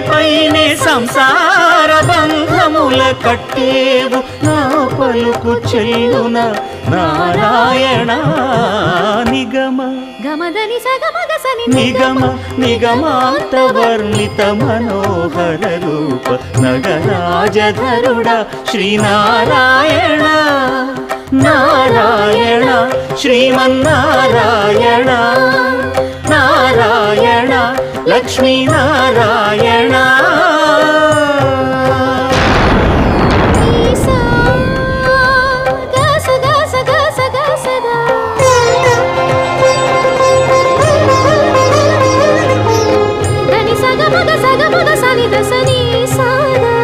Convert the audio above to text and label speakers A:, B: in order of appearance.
A: పైనే సంసార బంధముల కట్టేవు నా పలుకు చెల్లున నారాయణ నిగమ
B: గమదని సగమగసని
A: నిగమ నిగమాంత వర్ణిత మనోహర రూప నగరాజధరుడ శ్రీనారాయణ నారాయణ శ్రీమన్నారాయణ నారాయణ లక్ష్మీనారాయణ
B: సగమగ సని దసని సాదా